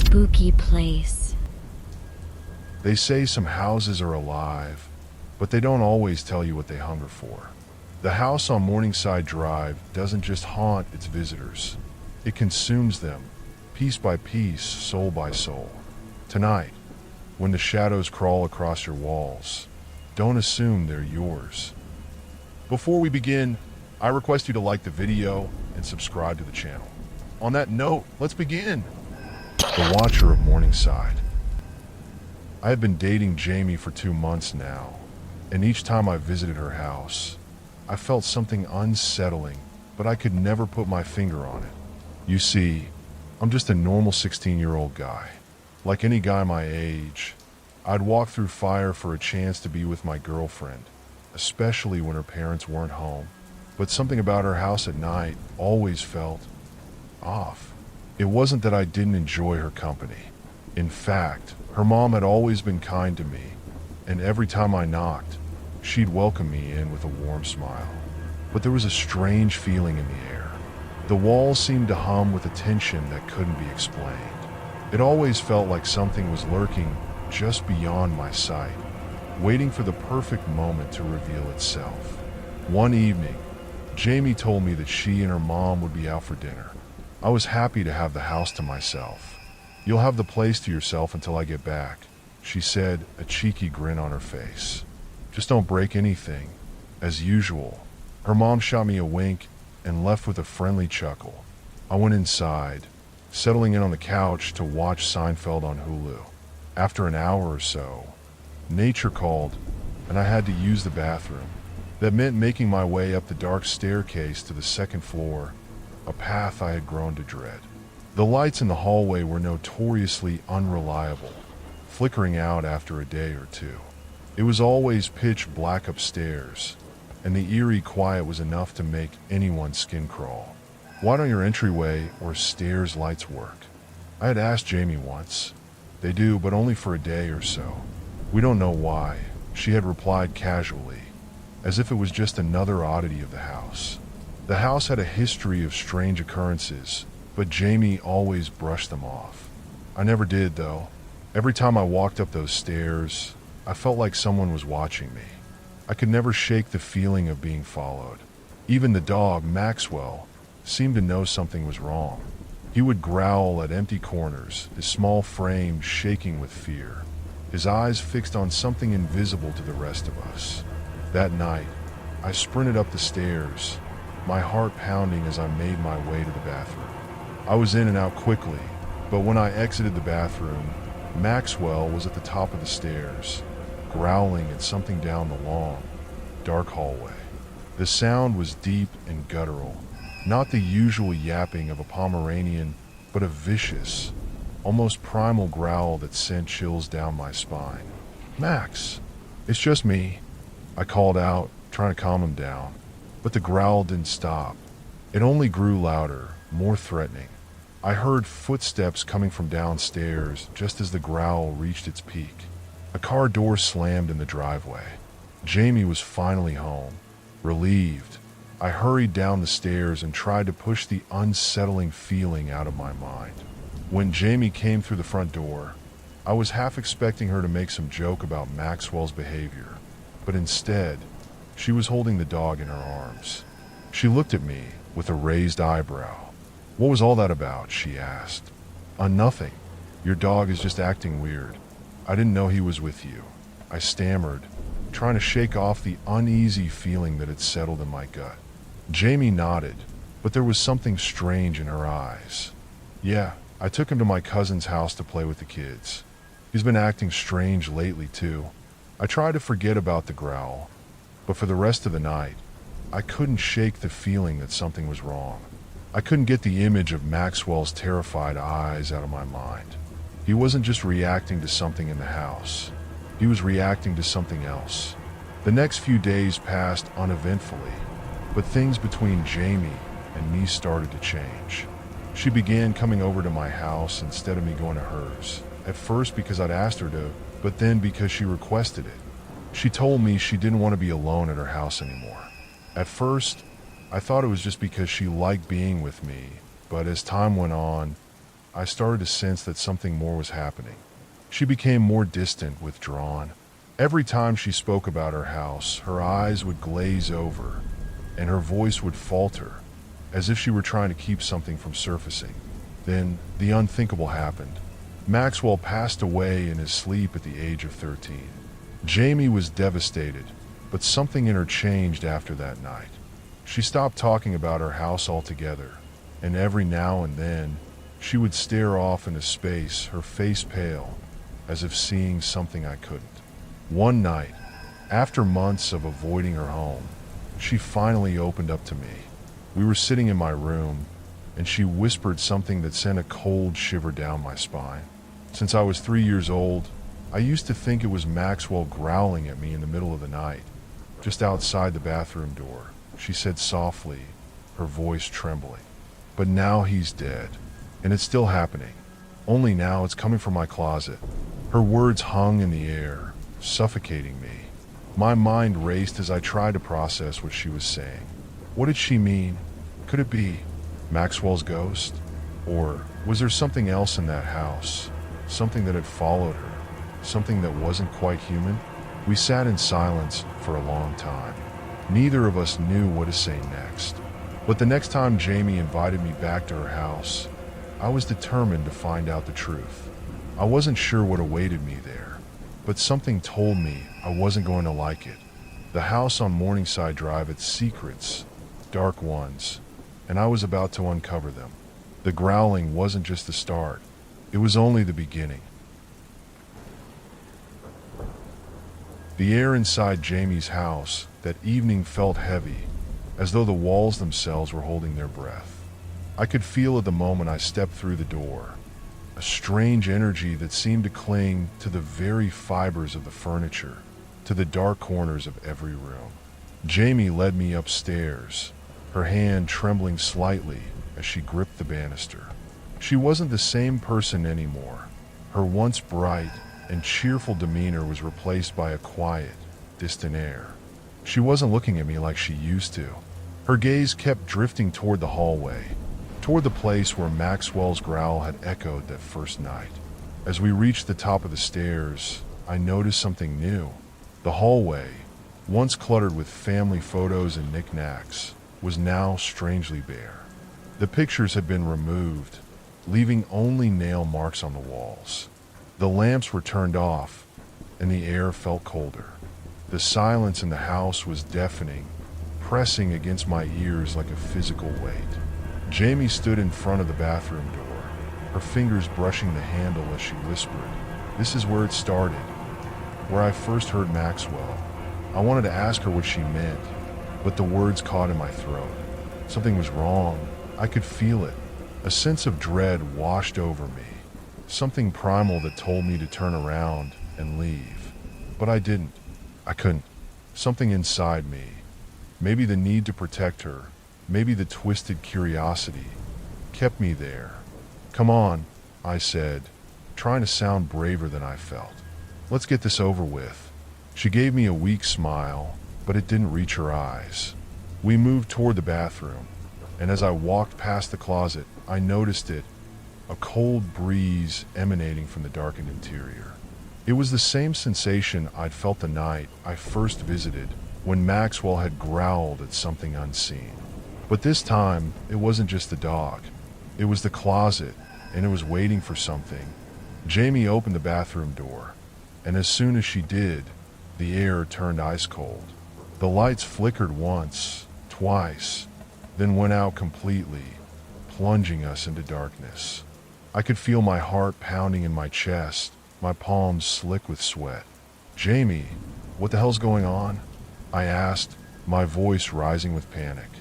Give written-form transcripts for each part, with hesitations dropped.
Spookie Place. They say some houses are alive, but they don't always tell you what they hunger for. The house on Morningside Drive doesn't just haunt its visitors. It consumes them, piece by piece, soul by soul. Tonight, when the shadows crawl across your walls, don't assume they're yours. Before we begin, I request you to like the video and subscribe to the channel. On that note, let's begin. The Watcher of Morningside. I have been dating Jamie for 2 months now, and each time I visited her house, I felt something unsettling, but I could never put my finger on it. You see, I'm just a normal 16-year-old guy. Like any guy my age, I'd walk through fire for a chance to be with my girlfriend, especially when her parents weren't home. But something about her house at night always felt off. It wasn't that I didn't enjoy her company. In fact, her mom had always been kind to me, and every time I knocked, she'd welcome me in with a warm smile. But there was a strange feeling in the air. The walls seemed to hum with a tension that couldn't be explained. It always felt like something was lurking just beyond my sight, waiting for the perfect moment to reveal itself. One evening, Jamie told me that she and her mom would be out for dinner. I was happy to have the house to myself. "You'll have the place to yourself until I get back," she said, a cheeky grin on her face. "Just don't break anything." As usual, her mom shot me a wink and left with a friendly chuckle. I went inside, settling in on the couch to watch Seinfeld on Hulu. After an hour or so, nature called, and I had to use the bathroom. That meant making my way up the dark staircase to the second floor, a path I had grown to dread. The lights in the hallway were notoriously unreliable, flickering out after a day or two. It was always pitch black upstairs, and the eerie quiet was enough to make anyone's skin crawl. "Why don't your entryway or stairs lights work?" I had asked Jamie once. "They do, but only for a day or so. We don't know why," she had replied casually, as if it was just another oddity of the house. The house had a history of strange occurrences, but Jamie always brushed them off. I never did, though. Every time I walked up those stairs, I felt like someone was watching me. I could never shake the feeling of being followed. Even the dog, Maxwell, seemed to know something was wrong. He would growl at empty corners, his small frame shaking with fear, his eyes fixed on something invisible to the rest of us. That night, I sprinted up the stairs, my heart pounding as I made my way to the bathroom. I was in and out quickly, but when I exited the bathroom, Maxwell was at the top of the stairs, growling at something down the long, dark hallway. The sound was deep and guttural, not the usual yapping of a Pomeranian, but a vicious, almost primal growl that sent chills down my spine. "Max, it's just me," I called out, trying to calm him down. But the growl didn't stop. It only grew louder, more threatening. I heard footsteps coming from downstairs just as the growl reached its peak. A car door slammed in the driveway. Jamie was finally home. Relieved, I hurried down the stairs and tried to push the unsettling feeling out of my mind. When Jamie came through the front door, I was half expecting her to make some joke about Maxwell's behavior, but instead, she was holding the dog in her arms. She looked at me with a raised eyebrow. "What was all that about?" she asked. Nothing. Your dog is just acting weird. I didn't know he was with you," I stammered, trying to shake off the uneasy feeling that had settled in my gut. Jamie nodded, but there was something strange in her eyes. "Yeah, I took him to my cousin's house to play with the kids. He's been acting strange lately, too." I tried to forget about the growl, but for the rest of the night, I couldn't shake the feeling that something was wrong. I couldn't get the image of Maxwell's terrified eyes out of my mind. He wasn't just reacting to something in the house. He was reacting to something else. The next few days passed uneventfully, but things between Jamie and me started to change. She began coming over to my house instead of me going to hers. At first because I'd asked her to, but then because she requested it. She told me she didn't want to be alone at her house anymore. At first, I thought it was just because she liked being with me, but as time went on, I started to sense that something more was happening. She became more distant, withdrawn. Every time she spoke about her house, her eyes would glaze over, and her voice would falter, as if she were trying to keep something from surfacing. Then, the unthinkable happened. Maxwell passed away in his sleep at the age of 13. Jamie was devastated, but something in her changed after that night. She stopped talking about her house altogether, and every now and then, she would stare off into space, her face pale, as if seeing something I couldn't. One night, after months of avoiding her home, she finally opened up to me. We were sitting in my room, and she whispered something that sent a cold shiver down my spine. Since I was 3 years old, I used to think it was Maxwell growling at me in the middle of the night, just outside the bathroom door, she said softly, her voice trembling. But now he's dead, and it's still happening. Only now it's coming from my closet. Her words hung in the air, suffocating me. My mind raced as I tried to process what she was saying. What did she mean? Could it be Maxwell's ghost? Or was there something else in that house? Something that had followed her? Something that wasn't quite human? We sat in silence for a long time. Neither of us knew what to say next. But the next time Jamie invited me back to her house, I was determined to find out the truth. I wasn't sure what awaited me there, but something told me I wasn't going to like it. The house on Morningside Drive had secrets, dark ones, and I was about to uncover them. The growling wasn't just the start, it was only the beginning. The air inside Jamie's house that evening felt heavy, as though the walls themselves were holding their breath. I could feel it the moment I stepped through the door, a strange energy that seemed to cling to the very fibers of the furniture, to the dark corners of every room. Jamie led me upstairs, her hand trembling slightly as she gripped the banister. She wasn't the same person anymore. Her once bright and cheerful demeanor was replaced by a quiet, distant air. She wasn't looking at me like she used to. Her gaze kept drifting toward the hallway, toward the place where Maxwell's growl had echoed that first night. As we reached the top of the stairs, I noticed something new. The hallway, once cluttered with family photos and knickknacks, was now strangely bare. The pictures had been removed, leaving only nail marks on the walls. The lamps were turned off, and the air felt colder. The silence in the house was deafening, pressing against my ears like a physical weight. Jamie stood in front of the bathroom door, her fingers brushing the handle as she whispered, "This is where it started, where I first heard Maxwell." I wanted to ask her what she meant, but the words caught in my throat. Something was wrong. I could feel it. A sense of dread washed over me. Something primal that told me to turn around and leave. But I didn't. I couldn't. Something inside me, maybe the need to protect her, maybe the twisted curiosity, kept me there. "Come on," I said, trying to sound braver than I felt. "Let's get this over with." She gave me a weak smile, but it didn't reach her eyes. We moved toward the bathroom, and as I walked past the closet, I noticed it, a cold breeze emanating from the darkened interior. It was the same sensation I'd felt the night I first visited, when Maxwell had growled at something unseen. But this time, it wasn't just the dog. It was the closet, and it was waiting for something. Jamie opened the bathroom door, and as soon as she did, the air turned ice cold. The lights flickered once, twice, then went out completely, plunging us into darkness. I could feel my heart pounding in my chest, my palms slick with sweat. "Jamie, what the hell's going on?" I asked, my voice rising with panic.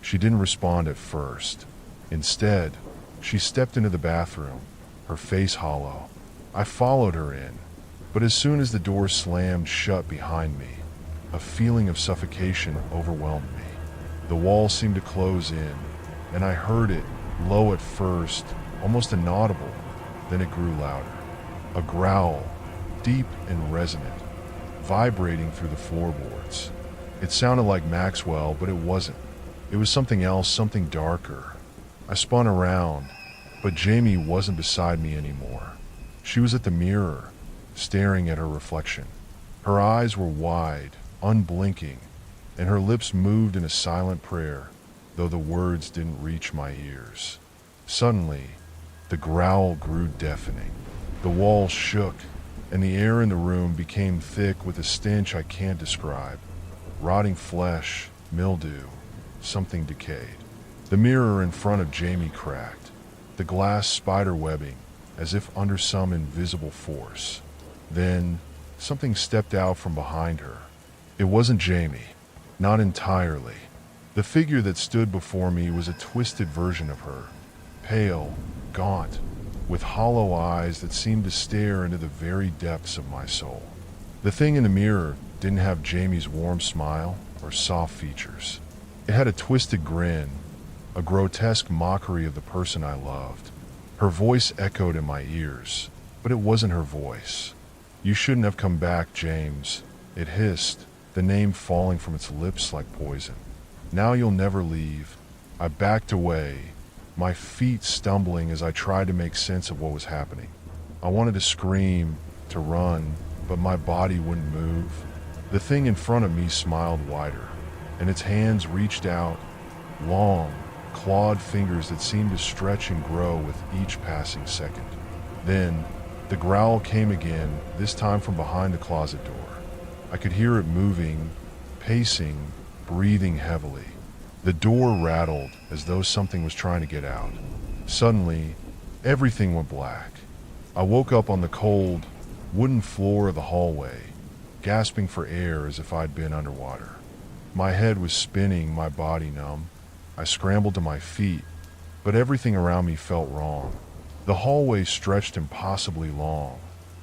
She didn't respond at first. Instead, she stepped into the bathroom, her face hollow. I followed her in, but as soon as the door slammed shut behind me, a feeling of suffocation overwhelmed me. The wall seemed to close in, and I heard it, low at first, almost inaudible. Then it grew louder. A growl, deep and resonant, vibrating through the floorboards. It sounded like Maxwell, but it wasn't. It was something else, something darker. I spun around, But Jamie wasn't beside me anymore. She was at the mirror, staring at her reflection. Her eyes were wide, unblinking, and her lips moved in a silent prayer, though the words didn't reach my ears. Suddenly, the growl grew deafening. The walls shook, and the air in the room became thick with a stench I can't describe. Rotting flesh, mildew, something decayed. The mirror in front of Jamie cracked, the glass spider webbing as if under some invisible force. Then, something stepped out from behind her. It wasn't Jamie, not entirely. The figure that stood before me was a twisted version of her, pale, gaunt, with hollow eyes that seemed to stare into the very depths of my soul. The thing in the mirror didn't have Jamie's warm smile or soft features. It had a twisted grin, a grotesque mockery of the person I loved. Her voice echoed in my ears, but it wasn't her voice. "You shouldn't have come back, James," it hissed, the name falling from its lips like poison. "Now you'll never leave." I backed away, my feet stumbling as I tried to make sense of what was happening. I wanted to scream, to run, but my body wouldn't move. The thing in front of me smiled wider, and its hands reached out, long, clawed fingers that seemed to stretch and grow with each passing second. Then, the growl came again, this time from behind the closet door. I could hear it moving, pacing, breathing heavily. The door rattled as though something was trying to get out. Suddenly, everything went black. I woke up on the cold, wooden floor of the hallway, gasping for air as if I'd been underwater. My head was spinning, my body numb. I scrambled to my feet, but everything around me felt wrong. The hallway stretched impossibly long,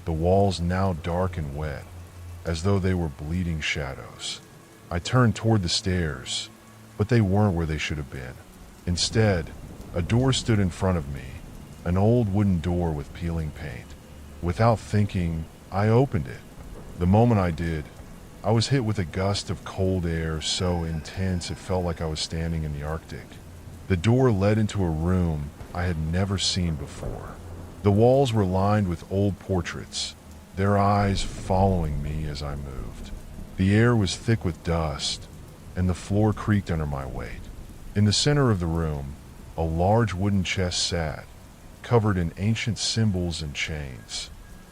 the walls now dark and wet, as though they were bleeding shadows. I turned toward the stairs, but they weren't where they should have been. Instead, a door stood in front of me, an old wooden door with peeling paint. Without thinking, I opened it. The moment I did, I was hit with a gust of cold air so intense it felt like I was standing in the Arctic. The door led into a room I had never seen before. The walls were lined with old portraits, their eyes following me as I moved. The air was thick with dust, and the floor creaked under my weight. In the center of the room, a large wooden chest sat, covered in ancient symbols and chains.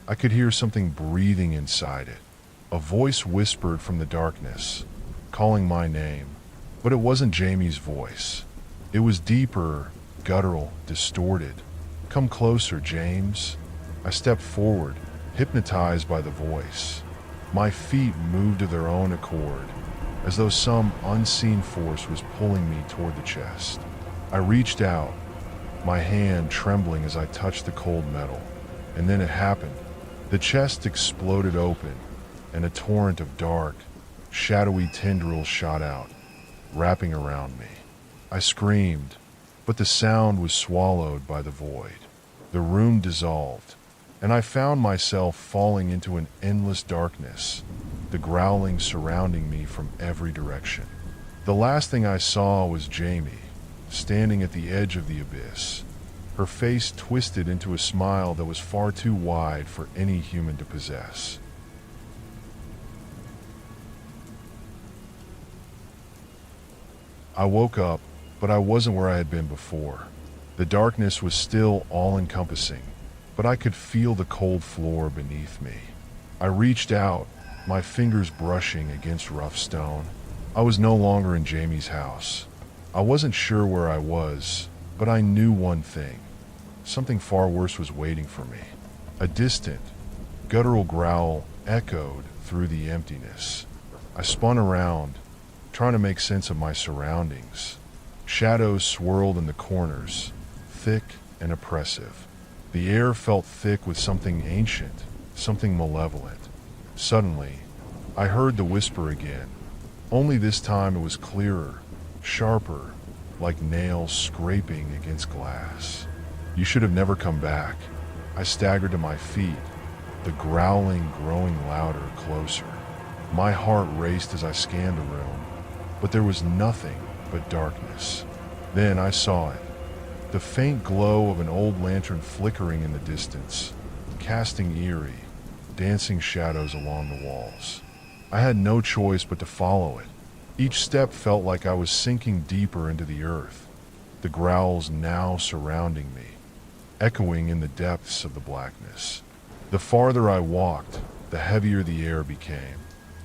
I could hear something breathing inside it. A voice whispered from the darkness, calling my name, but it wasn't Jamie's voice. It was deeper, guttural, distorted. "Come closer, James." I stepped forward, hypnotized by the voice. My feet moved of their own accord, as though some unseen force was pulling me toward the chest. I reached out, my hand trembling as I touched the cold metal, and then it happened. The chest exploded open, and a torrent of dark, shadowy tendrils shot out, wrapping around me. I screamed, but the sound was swallowed by the void. The room dissolved, and I found myself falling into an endless darkness, the growling surrounding me from every direction. The last thing I saw was Jamie, standing at the edge of the abyss, her face twisted into a smile that was far too wide for any human to possess. I woke up, but I wasn't where I had been before. The darkness was still all-encompassing, but I could feel the cold floor beneath me. I reached out, my fingers brushing against rough stone. I was no longer in Jamie's house. I wasn't sure where I was, but I knew one thing. Something far worse was waiting for me. A distant, guttural growl echoed through the emptiness. I spun around, trying to make sense of my surroundings. Shadows swirled in the corners, thick and oppressive. The air felt thick with something ancient, something malevolent. Suddenly, I heard the whisper again, only this time it was clearer, sharper, like nails scraping against glass. "You should have never come back." I staggered to my feet, the growling growing louder, closer. My heart raced as I scanned the room, but there was nothing but darkness. Then I saw it. the faint glow of an old lantern flickering in the distance, casting eerie, dancing shadows along the walls. I had no choice but to follow it. Each step felt like I was sinking deeper into the earth, the growls now surrounding me, echoing in the depths of the blackness. The farther I walked, the heavier the air became,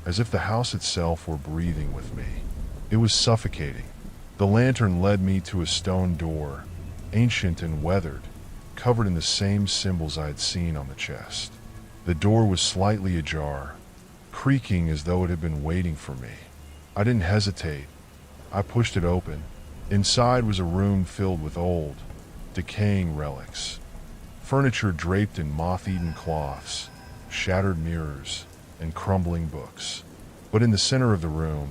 as if the house itself were breathing with me. It was suffocating. The lantern led me to a stone door, ancient and weathered, covered in the same symbols I had seen on the chest. The door was slightly ajar, creaking as though it had been waiting for me. I didn't hesitate. I pushed it open. Inside was a room filled with old, decaying relics. Furniture draped in moth-eaten cloths, shattered mirrors, and crumbling books. But in the center of the room,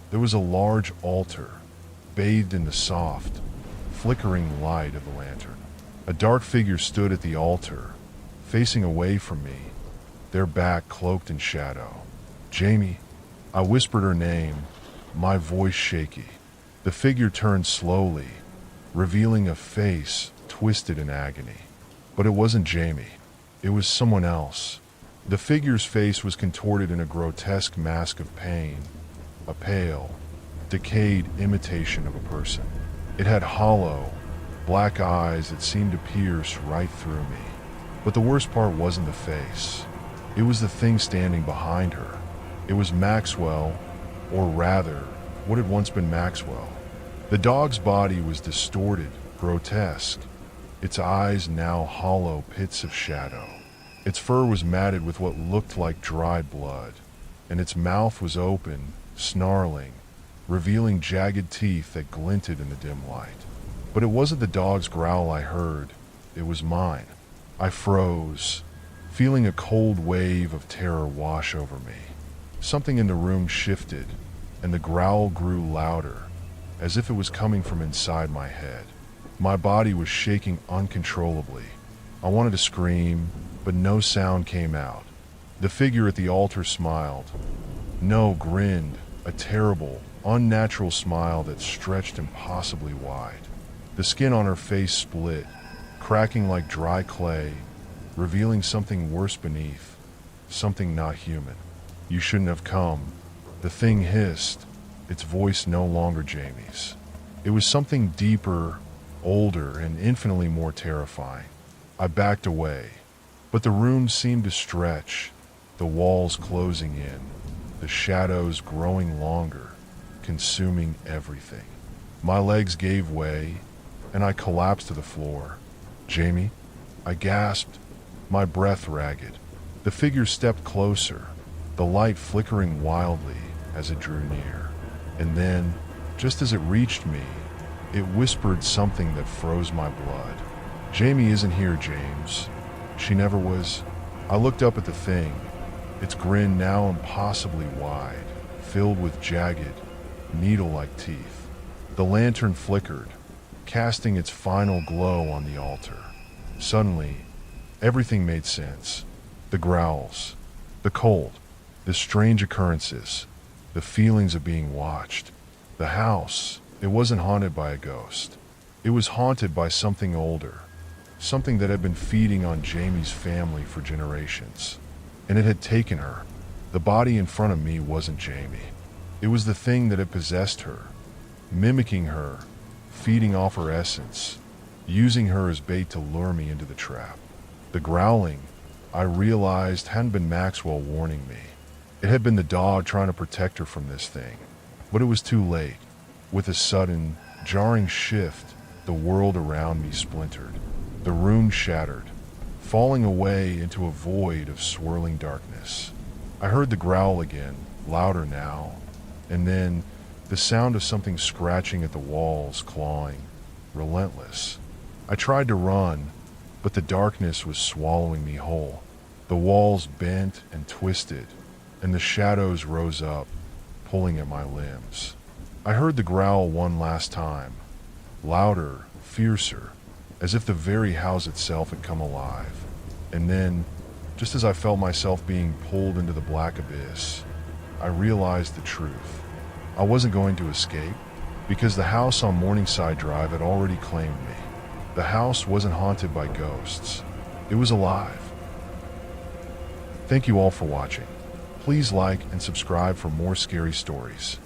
there was a large altar, bathed in the soft, flickering light of the lantern. A dark figure stood at the altar, facing away from me, their back cloaked in shadow. "Jamie," I whispered her name, my voice shaky. The figure turned slowly, revealing a face twisted in agony. But it wasn't Jamie. It was someone else. The figure's face was contorted in a grotesque mask of pain, a pale, decayed imitation of a person. It had hollow, black eyes that seemed to pierce right through me. But the worst part wasn't the face. It was the thing standing behind her. It was Maxwell, or rather, what had once been Maxwell. The dog's body was distorted, grotesque, its eyes now hollow pits of shadow. Its fur was matted with what looked like dried blood, and its mouth was open, snarling, revealing jagged teeth that glinted in the dim light. But it wasn't the dog's growl I heard, it was mine. I froze, feeling a cold wave of terror wash over me. Something in the room shifted, and the growl grew louder, as if it was coming from inside my head. My body was shaking uncontrollably. I wanted to scream, but no sound came out. The figure at the altar smiled. No, grinned, a terrible, unnatural smile that stretched impossibly wide. The skin on her face split, cracking like dry clay, revealing something worse beneath, something not human. "You shouldn't have come," the thing hissed, its voice no longer Jamie's. It was something deeper, older, and infinitely more terrifying. I backed away, but the room seemed to stretch, the walls closing in, the shadows growing longer, consuming everything. My legs gave way, and I collapsed to the floor. "Jamie?" I gasped, my breath ragged. The figure stepped closer, the light flickering wildly as it drew near. And then, just as it reached me, it whispered something that froze my blood. "Jamie isn't here, James. She never was." I looked up at the thing, its grin now impossibly wide, filled with jagged, needle-like teeth. The lantern flickered, casting its final glow on the altar. Suddenly, everything made sense. The growls, the cold, the strange occurrences, the feelings of being watched. The house, it wasn't haunted by a ghost. It was haunted by something older, something that had been feeding on Jamie's family for generations. And it had taken her. The body in front of me wasn't Jamie. It was the thing that had possessed her, mimicking her, feeding off her essence, using her as bait to lure me into the trap. The growling, I realized, hadn't been Maxwell warning me. It had been the dog trying to protect her from this thing. But it was too late. With a sudden, jarring shift, the world around me splintered. The room shattered, falling away into a void of swirling darkness. I heard the growl again, louder now, and then the sound of something scratching at the walls, clawing, relentless. I tried to run, but the darkness was swallowing me whole. The walls bent and twisted, and the shadows rose up, pulling at my limbs. I heard the growl one last time, louder, fiercer, as if the very house itself had come alive. And then, just as I felt myself being pulled into the black abyss, I realized the truth. I wasn't going to escape, because the house on Morningside Drive had already claimed me. The house wasn't haunted by ghosts. It was alive. Thank you all for watching. Please like and subscribe for more scary stories.